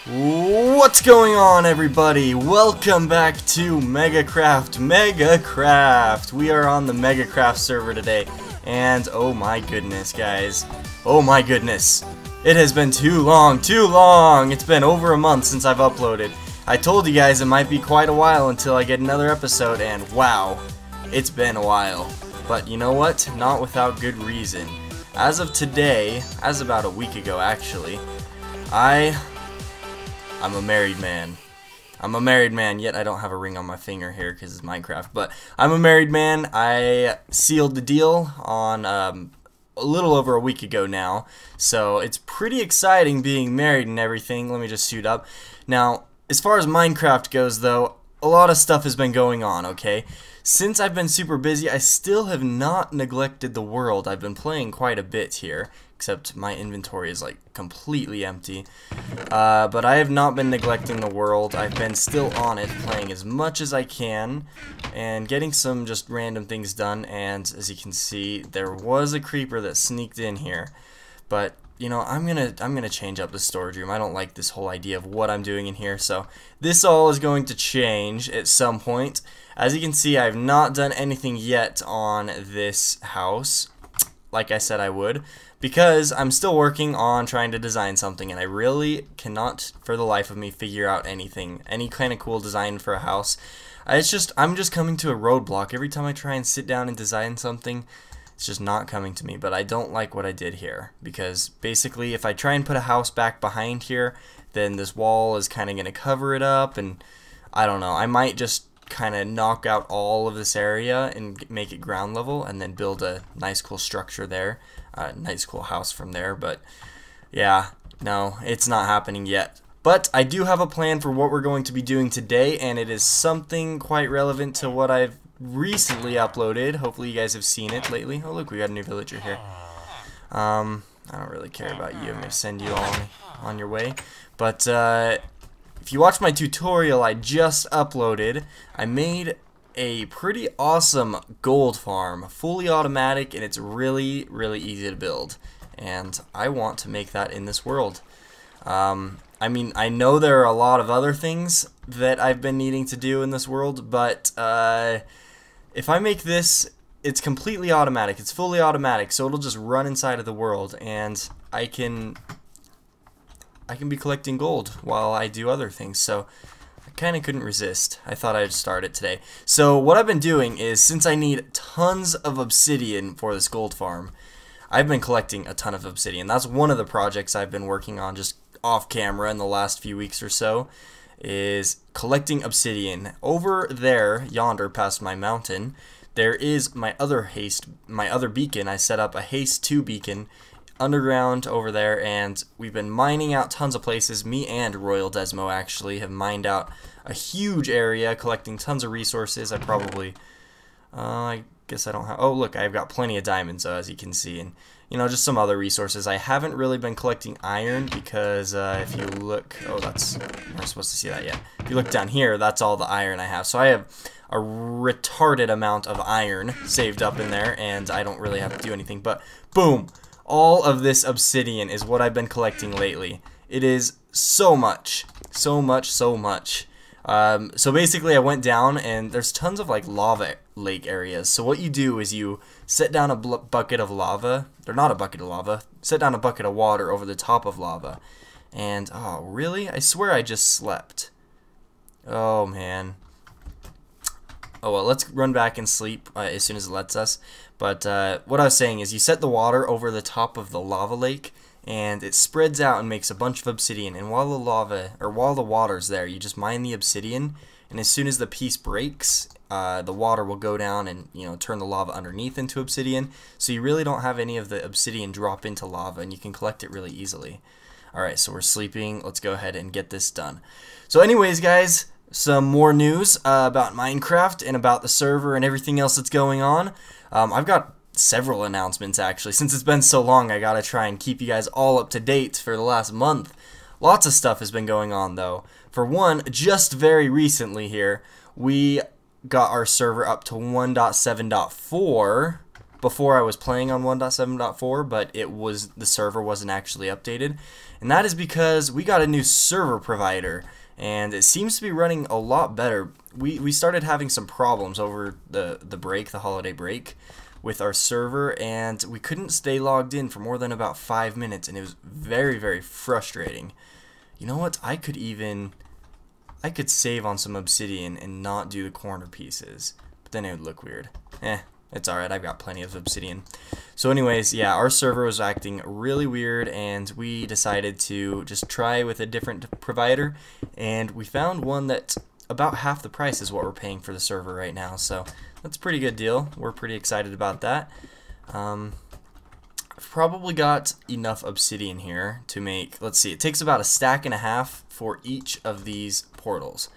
What's going on, everybody? Welcome back to MegaKraft. We are on the MegaKraft server today, and oh my goodness, guys. Oh my goodness. It has been too long. It's been over a month since I've uploaded. I told you guys it might be quite a while until I get another episode, and wow, it's been a while. But you know what? Not without good reason. As of today, as about a week ago actually, I'm a married man. I'm a married man, yet I don't have a ring on my finger here because it's Minecraft. But I'm a married man. I sealed the deal on a little over a week ago now. So it's pretty exciting being married and everything. Let me just suit up. Now, as far as Minecraft goes, though, a lot of stuff has been going on, okay? Since I've been super busy, I still have not neglected the world. I've been playing quite a bit here, except my inventory is like completely empty. But I have not been neglecting the world. I've been still on it, playing as much as I can, and getting some just random things done. And as you can see, there was a creeper that sneaked in here. But you know, I'm gonna change up the storage room. I don't like this whole idea of what I'm doing in here, so this all is going to change at some point. As you can see, I've not done anything yet on this house, like I said I would, because I'm still working on trying to design something, and I really cannot, for the life of me, figure out anything, any kind of cool design for a house. I'm just coming to a roadblock every time I try and sit down and design something. It's just not coming to me, but I don't like what I did here, because basically if I try and put a house back behind here, then this wall is kind of going to cover it up, and I don't know, I might just kind of knock out all of this area and make it ground level and then build a nice cool structure there, a nice cool house from there. But yeah, no, it's not happening yet. But I do have a plan for what we're going to be doing today, and it is something quite relevant to what I've recently uploaded. Hopefully you guys have seen it lately. Oh look, we got a new villager here. I don't really care about you. I'm gonna send you all on your way. But if you watch my tutorial I just uploaded, I made a pretty awesome gold farm, fully automatic, and it's really easy to build, and I want to make that in this world. I mean, I know there are a lot of other things that I've been needing to do in this world, but if I make this, it's completely automatic. It's fully automatic, so it'll just run inside of the world, and I can be collecting gold while I do other things. So I kind of couldn't resist. I thought I'd start it today. So what I've been doing is, since I need tons of obsidian for this gold farm, I've been collecting a ton of obsidian. That's one of the projects I've been working on just off camera in the last few weeks or so, is collecting obsidian. Over there, yonder past my mountain, there is my other beacon. I set up a haste 2 beacon underground over there, and we've been mining out tons of places. Me and Royal Desmo actually have mined out a huge area, collecting tons of resources. I guess I don't have, oh look, I've got plenty of diamonds, as you can see, and you know, just some other resources. I haven't really been collecting iron because if you look, oh, that's, you're not supposed to see that yet. If you look down here, that's all the iron I have. So I have a retarded amount of iron saved up in there, and I don't really have to do anything. But boom, all of this obsidian is what I've been collecting lately. It is so much. So basically I went down, and there's tons of like lava lake areas. So what you do is you set down a bucket of lava, or not a bucket of lava, set down a bucket of water over the top of lava. And oh really? I swear I just slept. Oh man. Oh well, let's run back and sleep as soon as it lets us. But what I was saying is, you set the water over the top of the lava lake, and it spreads out and makes a bunch of obsidian. And while the water's there, you just mine the obsidian, and as soon as the piece breaks, the water will go down and, you know, turn the lava underneath into obsidian. So you really don't have any of the obsidian drop into lava, and you can collect it really easily. Alright, so we're sleeping. Let's go ahead and get this done. So anyways, guys, some more news about Minecraft and about the server and everything else that's going on. I've got several announcements actually. Since it's been so long, I gotta try and keep you guys all up to date for the last month. Lots of stuff has been going on though. For one, just very recently here, we got our server up to 1.7.4. before I was playing on 1.7.4, but the server wasn't actually updated, and that is because we got a new server provider, and it seems to be running a lot better. We started having some problems over the holiday break, with our server, and we couldn't stay logged in for more than about 5 minutes, and it was very, very frustrating. You know what? I could save on some obsidian and not do the corner pieces, but then it would look weird. It's alright, I've got plenty of obsidian. So anyways, yeah, our server was acting really weird, and we decided to just try with a different provider, and we found one that about half the price is what we're paying for the server right now, so that's a pretty good deal. We're pretty excited about that. I've probably got enough obsidian here to make, let's see, it takes about a stack and a half for each of these portals.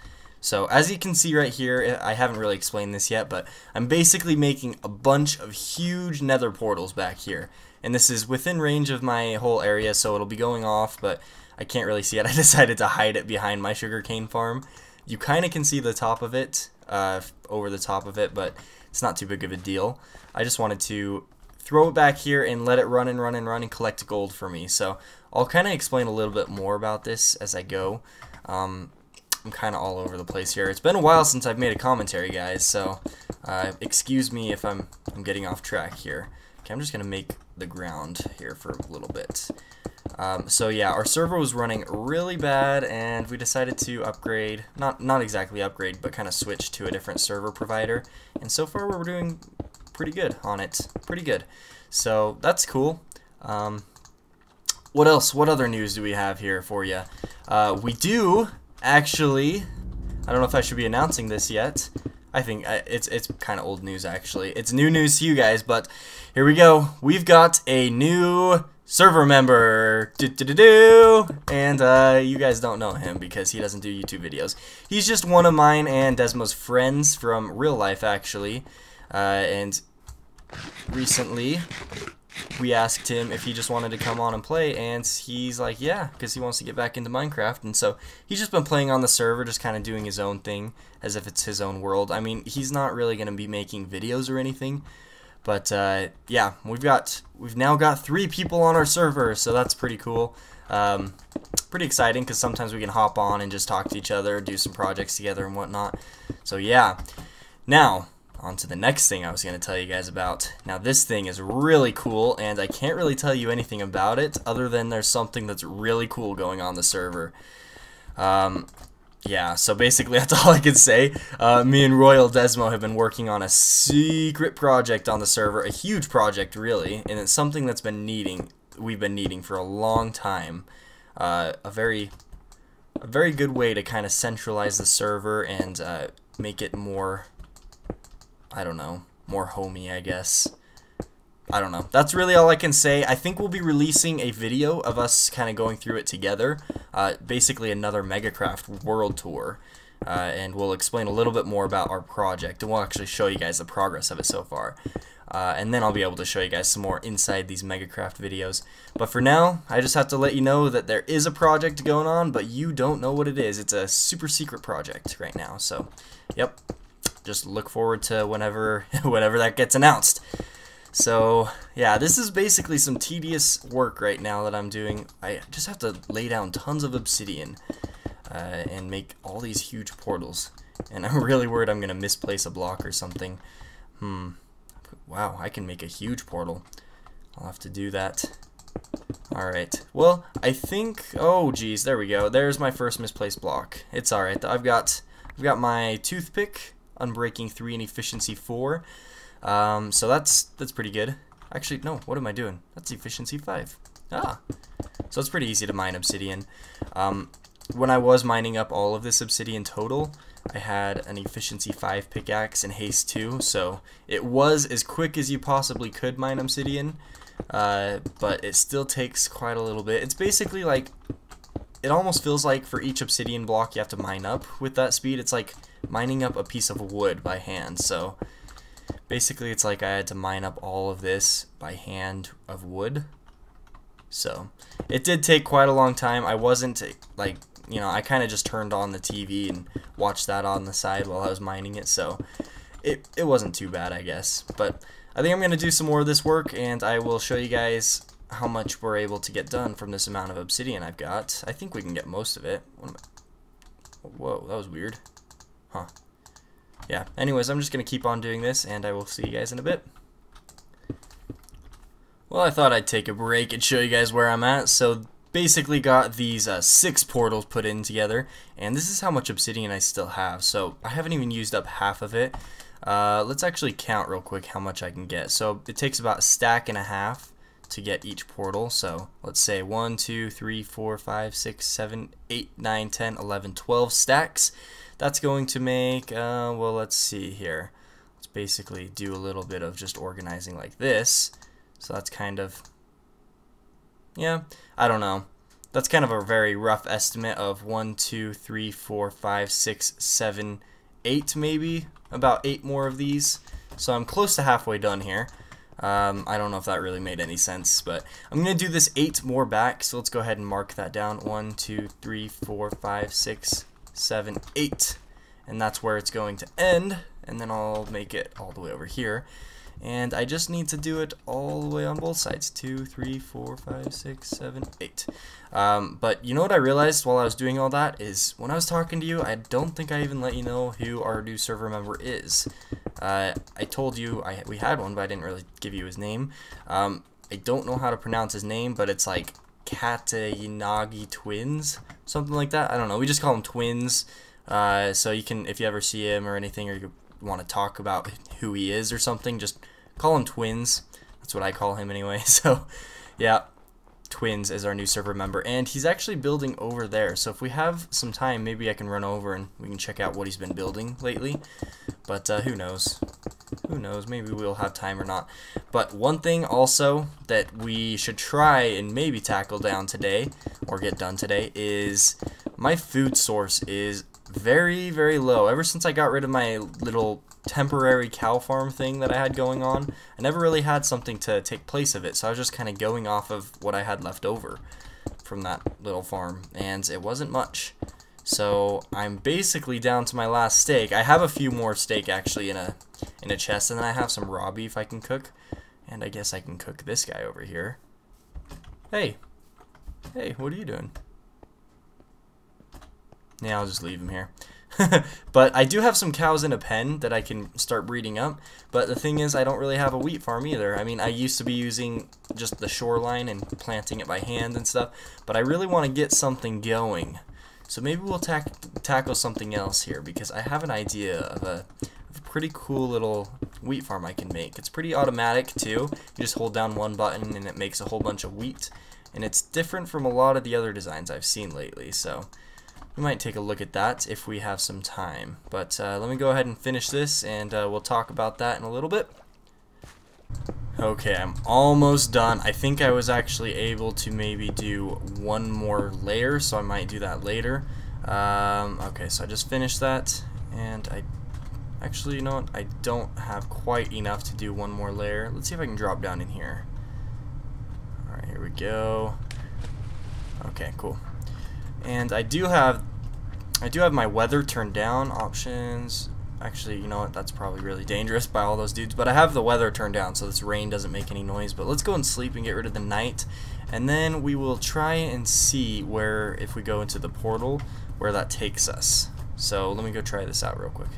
So as you can see right here, I haven't really explained this yet, but I'm basically making a bunch of huge nether portals back here. And this is within range of my whole area, so it'll be going off, but I can't really see it. I decided to hide it behind my sugarcane farm. You kind of can see the top of it, over the top of it, but it's not too big of a deal. I just wanted to throw it back here and let it run and run and run and collect gold for me. So I'll kind of explain a little bit more about this as I go. I'm kind of all over the place here. It's been a while since I've made a commentary, guys, so excuse me if I'm getting off track here. Okay, I'm just going to make the ground here for a little bit. So yeah, our server was running really bad, and we decided to upgrade, not exactly upgrade, but kind of switch to a different server provider, and so far we're doing pretty good on it, pretty good. So that's cool. What else? What other news do we have here for you? We do actually, I don't know if I should be announcing this yet. I think it's kind of old news actually. It's new news to you guys, but here we go. We've got a new server member, and you guys don't know him because he doesn't do YouTube videos. He's just one of mine and Desmo's friends from real life, actually. And recently, we asked him if he just wanted to come on and play, and he's like, yeah, because he wants to get back into Minecraft. And so he's just been playing on the server, just kind of doing his own thing, as if it's his own world. I mean, he's not really going to be making videos or anything. But yeah, we've now got 3 people on our server, so that's pretty cool. Pretty exciting because sometimes we can hop on and just talk to each other, do some projects together and whatnot. So yeah, now on to the next thing I was going to tell you guys about. Now this thing is really cool, and I can't really tell you anything about it other than there's something that's really cool going on the server. Yeah, so basically that's all I can say. Me and Royal Desmo have been working on a secret project on the server, a huge project really, and it's something that's we've been needing for a long time. A very good way to kind of centralize the server and make it more, I don't know, more homey, I guess. I don't know. That's really all I can say. I think we'll be releasing a video of us kind of going through it together. Basically another MegaKraft world tour. And we'll explain a little bit more about our project. And we'll actually show you guys the progress of it so far. And then I'll be able to show you guys some more inside these MegaKraft videos. But for now, I just have to let you know that there is a project going on, but you don't know what it is. It's a super secret project right now. So, yep. Just look forward to whenever that gets announced. So, yeah, this is basically some tedious work right now that I'm doing. I just have to lay down tons of obsidian and make all these huge portals. And I'm really worried I'm going to misplace a block or something. Wow, I can make a huge portal. I'll have to do that. Alright, well, I think, oh geez, there we go. There's my first misplaced block. It's alright. I've got my toothpick, Unbreaking 3 and Efficiency 4. So that's pretty good. Actually, no, what am I doing? That's Efficiency 5. So it's pretty easy to mine obsidian. When I was mining up all of this obsidian total, I had an Efficiency 5 pickaxe and Haste 2, so it was as quick as you possibly could mine obsidian, but it still takes quite a little bit. It's basically like, it almost feels like for each obsidian block you have to mine up with that speed. It's like mining up a piece of wood by hand, so basically it's like I had to mine up all of this by hand of wood. So it did take quite a long time. I wasn't like, you know, I kind of just turned on the TV and watched that on the side while I was mining it, so it wasn't too bad, I guess. But I think I'm going to do some more of this work, and I will show you guys how much we're able to get done from this amount of obsidian I've got. I think we can get most of it. Whoa, that was weird. Huh. Yeah, anyways, I'm just going to keep on doing this, and I will see you guys in a bit. Well, I thought I'd take a break and show you guys where I'm at. So basically got these 6 portals put in together, and this is how much obsidian I still have. So I haven't even used up half of it. Let's actually count real quick how much I can get. So it takes about a stack and a half to get each portal. So let's say 1, 2, 3, 4, 5, 6, 7, 8, 9, 10, 11, 12 stacks. That's going to make, well, let's see here. Let's basically do a little bit of just organizing like this. So that's kind of, yeah, I don't know. That's kind of a very rough estimate of 1, 2, 3, 4, 5, 6, 7, 8 maybe. About 8 more of these. So I'm close to halfway done here. I don't know if that really made any sense, but I'm going to do this 8 more back. So let's go ahead and mark that down. 1, 2, 3, 4, 5, 6, 7, 8. And that's where it's going to end. And then I'll make it all the way over here. And I just need to do it all the way on both sides. 2, 3, 4, 5, 6, 7, 8. But you know what I realized while I was doing all that is when I was talking to you, I don't think I even let you know who our new server member is. I told you we had one, but I didn't really give you his name. I don't know how to pronounce his name, but it's like Katayanagi Twins, something like that. I don't know. We just call him Twins. So you can, if you ever see him or anything, or you want to talk about who he is or something, just call him Twins. That's what I call him anyway. So yeah, Twins is our new server member, and he's actually building over there. So if we have some time, maybe I can run over and we can check out what he's been building lately. But who knows? Who knows? Maybe we'll have time or not. But one thing also that we should try and maybe tackle down today, or get done today, is my food source is very, very low. Ever since I got rid of my little temporary cow farm thing that I had going on, I never really had something to take place of it, so I was just kind of going off of what I had left over from that little farm, and it wasn't much. So I'm basically down to my last steak. I have a few more steak actually in a chest, and then I have some raw beef I can cook, and I guess I can cook this guy over here. Hey, what are you doing? Yeah, I'll just leave him here. But I do have some cows in a pen that I can start breeding up. But the thing is, I don't really have a wheat farm either. I mean, I used to be using just the shoreline and planting it by hand and stuff. But I really want to get something going. So maybe we'll tackle something else here, because I have an idea of a pretty cool little wheat farm I can make. It's pretty automatic too. You just hold down one button and it makes a whole bunch of wheat. And it's different from a lot of the other designs I've seen lately. So we might take a look at that if we have some time. But let me go ahead and finish this, and we'll talk about that in a little bit. Okay, I'm almost done. I think I was actually able to maybe do one more layer, so I might do that later. Okay, so I just finished that, and actually, you know what? I don't have quite enough to do one more layer. Let's see if I can drop down in here. Alright, here we go. Okay, cool. And I do have my weather turned down options. Actually, you know what? That's probably really dangerous by all those dudes. But I have the weather turned down so this rain doesn't make any noise. But let's go and sleep and get rid of the night. And then we will try and see where, if we go into the portal, where that takes us. So let me go try this out real quick.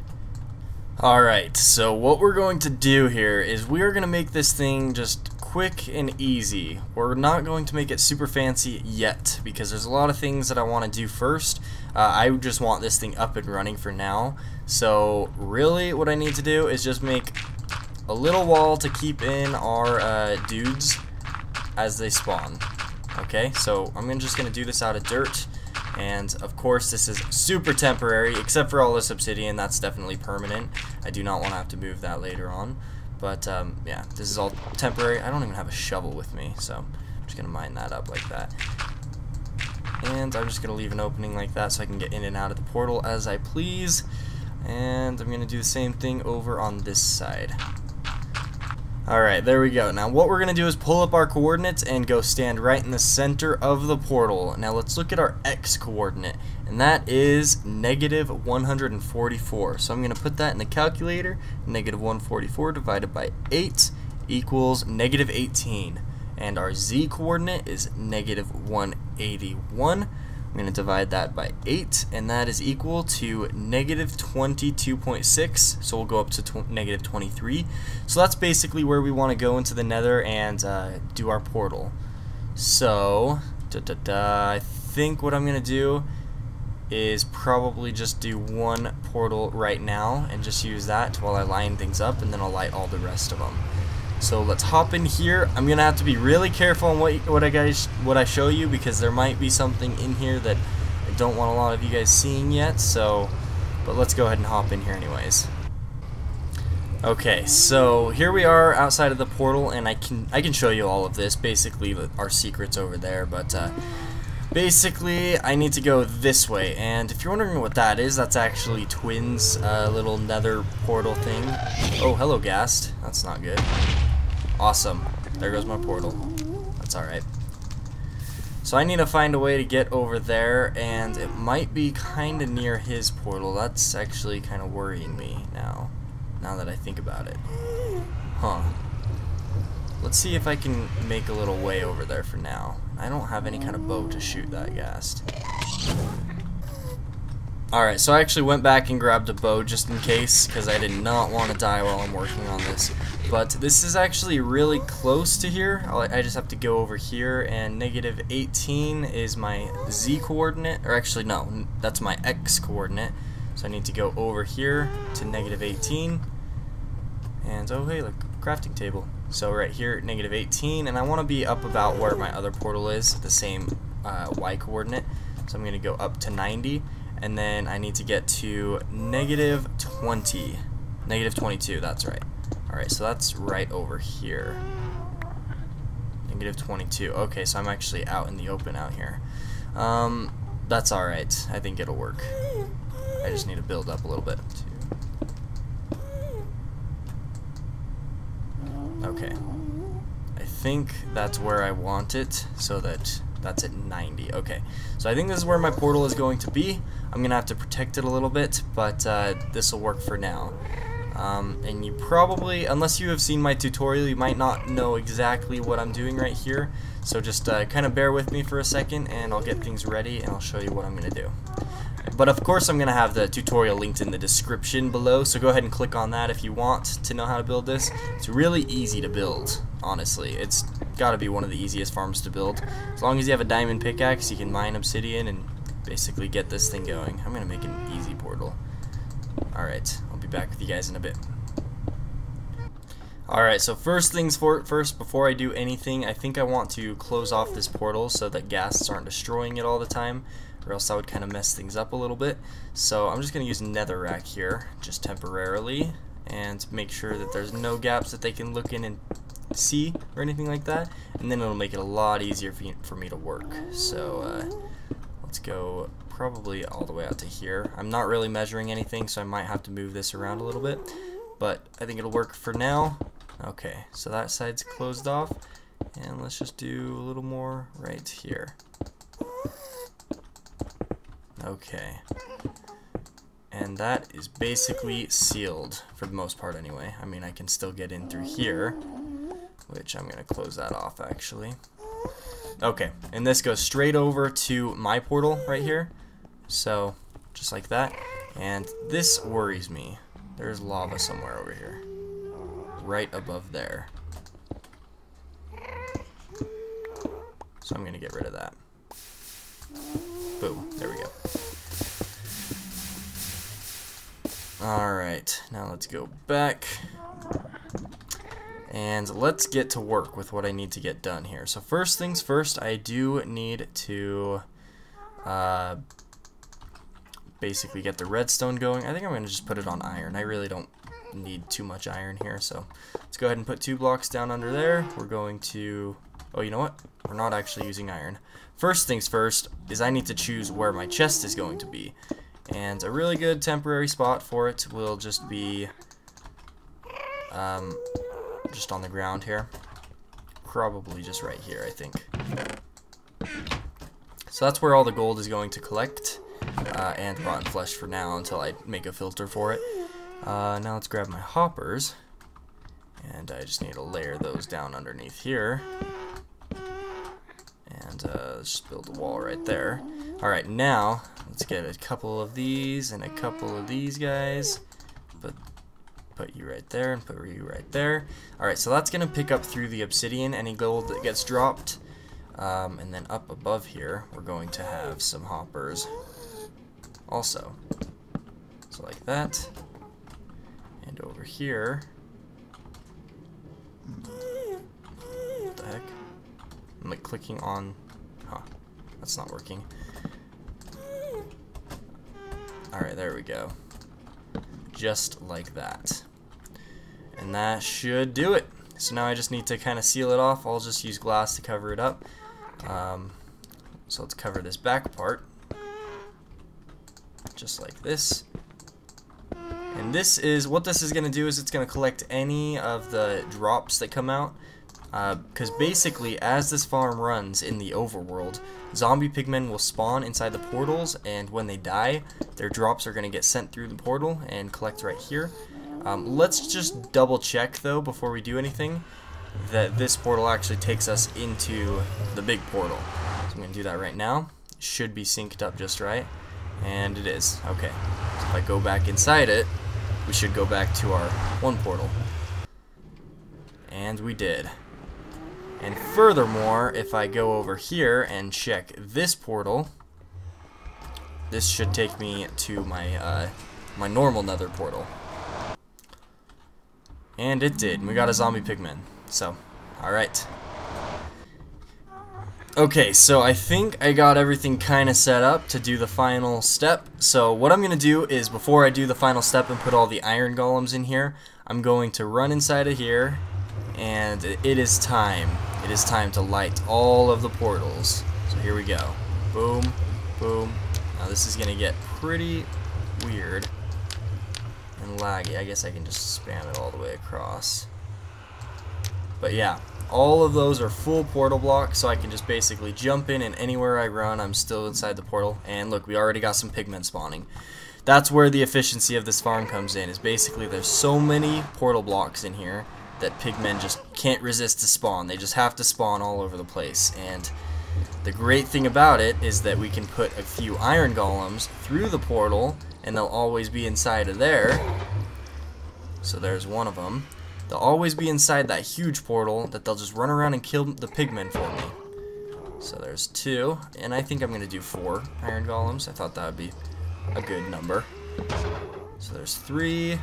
Alright, so what we're going to do here is we are going to make this thing just quick and easy. We're not going to make it super fancy yet, because there's a lot of things that I want to do first. I just want this thing up and running for now. So really what I need to do is just make a little wall to keep in our dudes as they spawn. Okay, so I'm just going to do this out of dirt. And of course this is super temporary, except for all this obsidian. That's definitely permanent. I do not want to have to move that later on. But yeah, this is all temporary. I don't even have a shovel with me, so I'm just going to mine that up like that. And I'm just going to leave an opening like that so I can get in and out of the portal as I please. And I'm going to do the same thing over on this side. Alright, there we go. Now what we're going to do is pull up our coordinates and go stand right in the center of the portal. Now let's look at our X coordinate, and that is -144. So I'm going to put that in the calculator. -144 divided by 8 equals negative 18. And our z coordinate is negative 181. I'm going to divide that by 8, and that is equal to negative 22.6, so we'll go up to negative 23. So that's basically where we want to go into the nether and do our portal. So, I think what I'm going to do is probably just do one portal right now and just use that while I line things up, and then I'll light all the rest of them. So let's hop in here. I'm gonna have to be really careful on what I show you, because there might be something in here that I don't want a lot of you guys seeing yet. So, but let's go ahead and hop in here anyways. Okay, so here we are outside of the portal, and I can show you all of this. Basically, our secret's over there, but basically I need to go this way. And if you're wondering what that is, that's actually Twin's little nether portal thing. Oh, hello, Ghast. That's not good. Awesome. There goes my portal. That's alright. So I need to find a way to get over there, and it might be kind of near his portal. That's actually kind of worrying me now that I think about it. Huh. Let's see if I can make a little way over there for now. I don't have any kind of bow to shoot that Ghast. Alright, so I actually went back and grabbed a bow just in case, because I did not want to die while I'm working on this. But this is actually really close to here. I just have to go over here, and negative 18 is my z coordinate, or actually no, that's my x coordinate. So I need to go over here to negative 18, and oh hey, look, crafting table. So right here, negative 18, and I want to be up about where my other portal is, the same y coordinate. So I'm going to go up to 90. And then I need to get to negative 20. Negative 22, that's right. Alright, so that's right over here. Negative 22. Okay, so I'm actually out in the open out here. That's alright. I think it'll work. I just need to build up a little bit. Okay. I think that's where I want it, so that's at 90. Okay, so I think this is where my portal is going to be. I'm gonna have to protect it a little bit, but this will work for now. And you probably, unless you have seen my tutorial, you might not know exactly what I'm doing right here. So just kind of bear with me for a second, and I'll get things ready, and I'll show you what I'm gonna do. But of course, I'm gonna have the tutorial linked in the description below, so go ahead and click on that if you want to know how to build this. It's really easy to build, honestly. It's gotta be one of the easiest farms to build. As long as you have a diamond pickaxe, you can mine obsidian and basically get this thing going. I'm gonna make an easy portal. Alright, I'll be back with you guys in a bit. Alright, so first things first, before I do anything, I think I want to close off this portal so that ghasts aren't destroying it all the time, or else that would kind of mess things up a little bit. So I'm just going to use netherrack here, just temporarily, and make sure that there's no gaps that they can look in and see or anything like that, and then it'll make it a lot easier for me to work. So let's go probably all the way out to here. I'm not really measuring anything, so I might have to move this around a little bit, but I think it'll work for now. Okay, so that side's closed off, and let's just do a little more right here. Okay, and that is basically sealed for the most part anyway. I mean, I can still get in through here, which I'm going to close that off actually. Okay, and this goes straight over to my portal right here, so just like that. And this worries me. There's lava somewhere over here, right above there. So I'm going to get rid of that. Boom, there we go. Alright, now let's go back. And let's get to work with what I need to get done here. So first things first, I do need to basically get the redstone going. I think I'm going to just put it on iron. I really don't need too much iron here, so let's go ahead and put 2 blocks down under there. We're going to, oh, you know what? We're not actually using iron. First things first is I need to choose where my chest is going to be. And a really good temporary spot for it will just be just on the ground here. Probably just right here, I think. So that's where all the gold is going to collect, and rotten flesh for now until I make a filter for it. Now let's grab my hoppers, And I just need to layer those down underneath here. And let's just build a wall right there. Alright, now let's get a couple of these and a couple of these guys. Put you right there and put you right there. Alright, so that's going to pick up through the obsidian any gold that gets dropped. And then up above here, we're going to have some hoppers also. So like that. And over here. What the heck? I'm like clicking on. Huh, that's not working. Alright, there we go. Just like that. And that should do it. So now I just need to kind of seal it off. I'll just use glass to cover it up. So let's cover this back part. Just like this. And this is, what this is going to do is it's going to collect any of the drops that come out. Because basically, as this farm runs in the overworld, zombie pigmen will spawn inside the portals, and when they die, their drops are going to get sent through the portal and collect right here. Let's just double check, though, before we do anything, that this portal actually takes us into the big portal. So I'm going to do that right now. It should be synced up just right, and it is. Okay, so if I go back inside it, we should go back to our one portal. And we did. And furthermore, if I go over here and check this portal, this should take me to my my normal nether portal. And it did. We got a zombie pigman. So, alright. Okay, so I think I got everything kind of set up to do the final step. So what I'm going to do is, before I do the final step and put all the iron golems in here, I'm going to run inside of here, and it is time. It is time to light all of the portals. So here we go. Boom, boom. Now this is going to get pretty weird and laggy. I guess I can just spam it all the way across. But yeah, all of those are full portal blocks, so I can just basically jump in, and anywhere I run, I'm still inside the portal. And look, we already got some pigmen spawning. That's where the efficiency of this farm comes in, is basically there's so many portal blocks in here that pigmen just can't resist to spawn. They just have to spawn all over the place. And the great thing about it is that we can put a few iron golems through the portal, and they'll always be inside of there. So there's one of them. They'll always be inside that huge portal that they'll just run around and kill the pigmen for me. So there's 2, and I think I'm going to do 4 iron golems. I thought that would be a good number. So there's 3,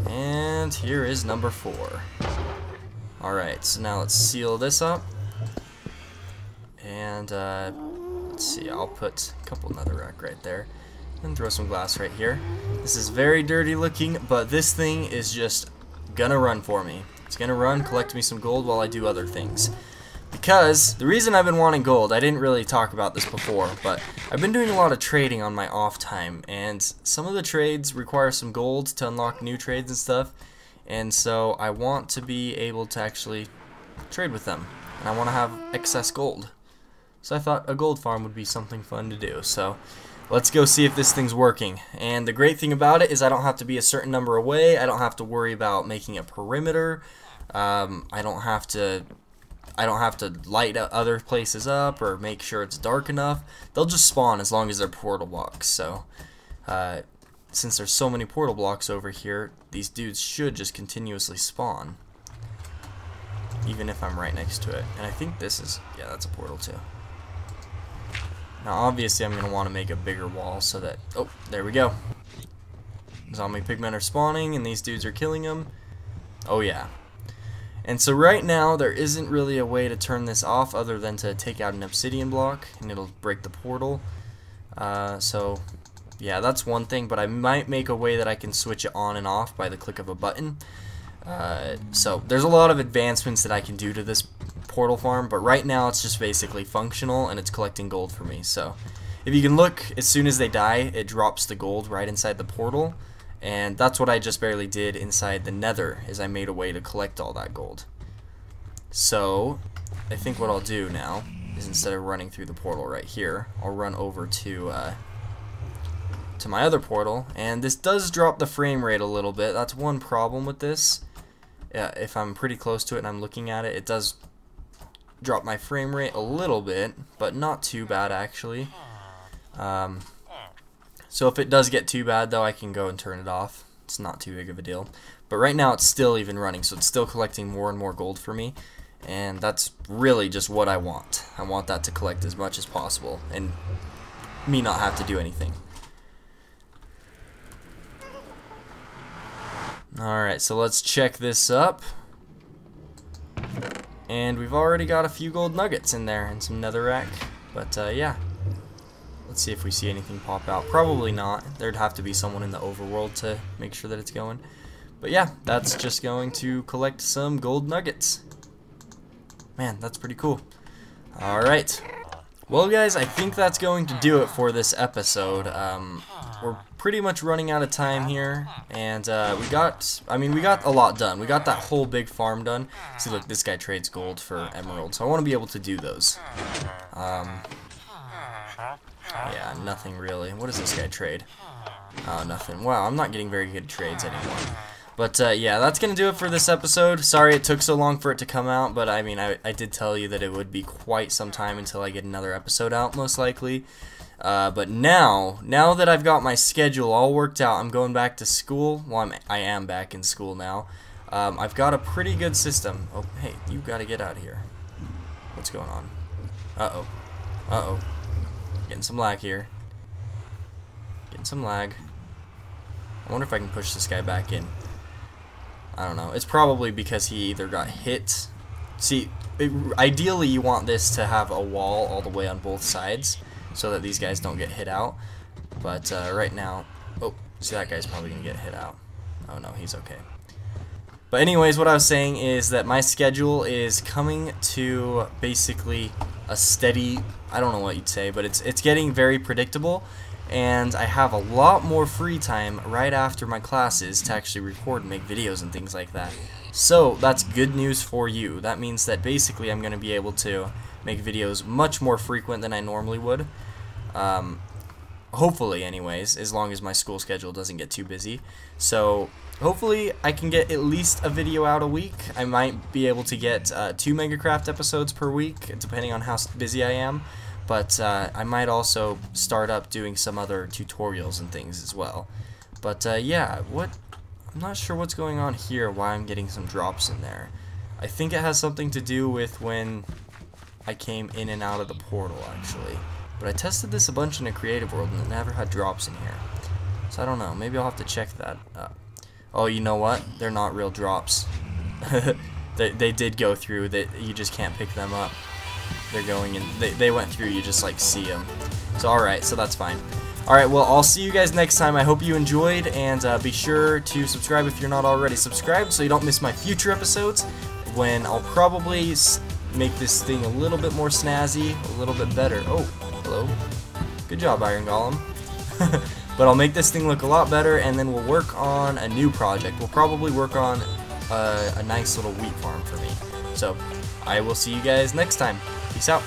and here is number 4. Alright, so now let's seal this up. And let's see, I'll put a couple netherrack right there. And throw some glass right here. This is very dirty looking, but this thing is just gonna run for me. It's gonna run, collect me some gold while I do other things. Because the reason I've been wanting gold, I didn't really talk about this before, but I've been doing a lot of trading on my off time, and some of the trades require some gold to unlock new trades and stuff, and so I want to be able to actually trade with them, and I want to have excess gold. So I thought a gold farm would be something fun to do. So let's go see if this thing's working. And the great thing about it is I don't have to be a certain number away. I don't have to worry about making a perimeter. I don't have to light other places up or make sure it's dark enough. They'll just spawn as long as they're portal blocks. So since there's so many portal blocks over here, these dudes should just continuously spawn, even if I'm right next to it. And I think this is, yeah, that's a portal too. Now obviously I'm going to want to make a bigger wall so that, oh, there we go. Zombie pigmen are spawning and these dudes are killing them. Oh yeah. And so right now there isn't really a way to turn this off other than to take out an obsidian block and it'll break the portal. So yeah, that's one thing, but I might make a way that I can switch it on and off by the click of a button. So there's a lot of advancements that I can do to this portal farm, but right now it's just basically functional and it's collecting gold for me. So if you can look, as soon as they die, it drops the gold right inside the portal, and that's what I just barely did inside the nether, is I made a way to collect all that gold. So I think what I'll do now is, instead of running through the portal right here, I'll run over to my other portal, and this does drop the frame rate a little bit. That's one problem with this. if I'm pretty close to it and I'm looking at it, it does drop my frame rate a little bit, but not too bad actually. So if it does get too bad though, I can go and turn it off. It's not too big of a deal. But right now it's still even running, so it's still collecting more and more gold for me. And that's really just what I want. I want that to collect as much as possible and me not have to do anything. Alright, so let's check this up. And we've already got a few gold nuggets in there and some netherrack. But yeah, let's see if we see anything pop out. Probably not. There'd have to be someone in the overworld to make sure that it's going. But yeah, that's just going to collect some gold nuggets. Man, that's pretty cool. Alright. Well guys, I think that's going to do it for this episode. We're pretty much running out of time here, and we got a lot done. We got that whole big farm done. See, look, this guy trades gold for emeralds, so I want to be able to do those. Yeah, nothing really. What does this guy trade? Oh, nothing. Wow, I'm not getting very good trades anymore. But yeah, that's going to do it for this episode. Sorry it took so long for it to come out, but I mean, I did tell you that it would be quite some time until I get another episode out, most likely. But now that I've got my schedule all worked out, I'm going back to school. Well, I am back in school now. I've got a pretty good system. Oh, hey, you got to get out of here. What's going on? Uh-oh. Uh-oh. Getting some lag here. Getting some lag. I wonder if I can push this guy back in. I don't know. It's probably because he either got hit. See, ideally you want this to have a wall all the way on both sides so that these guys don't get hit out. But right now, oh, see, that guy's probably going to get hit out. Oh no, he's okay. But anyways, what I was saying is that my schedule is coming to basically a steady, I don't know what you'd say, but it's getting very predictable. And I have a lot more free time right after my classes to actually record and make videos and things like that. So that's good news for you. That means that basically I'm going to be able to make videos much more frequent than I normally would. Hopefully anyways, as long as my school schedule doesn't get too busy. So hopefully I can get at least a video out a week. I might be able to get 2 MegaKraft episodes per week, depending on how busy I am. But I might also start up doing some other tutorials and things as well. But yeah, I'm not sure what's going on here, why I'm getting some drops in there. I think it has something to do with when I came in and out of the portal, actually. But I tested this a bunch in a creative world and it never had drops in here. So I don't know, maybe I'll have to check that. Oh, you know what? They're not real drops. they did go through, you just can't pick them up. They're going in, they went through, you just like see them. So alright, so that's fine. Alright, well, I'll see you guys next time. I hope you enjoyed, and be sure to subscribe if you're not already subscribed so you don't miss my future episodes, when I'll probably make this thing a little bit more snazzy, a little bit better. Oh, hello. Good job, Iron Golem. But I'll make this thing look a lot better, and then we'll work on a new project. We'll probably work on a nice little wheat farm for me. So I will see you guys next time. Peace out.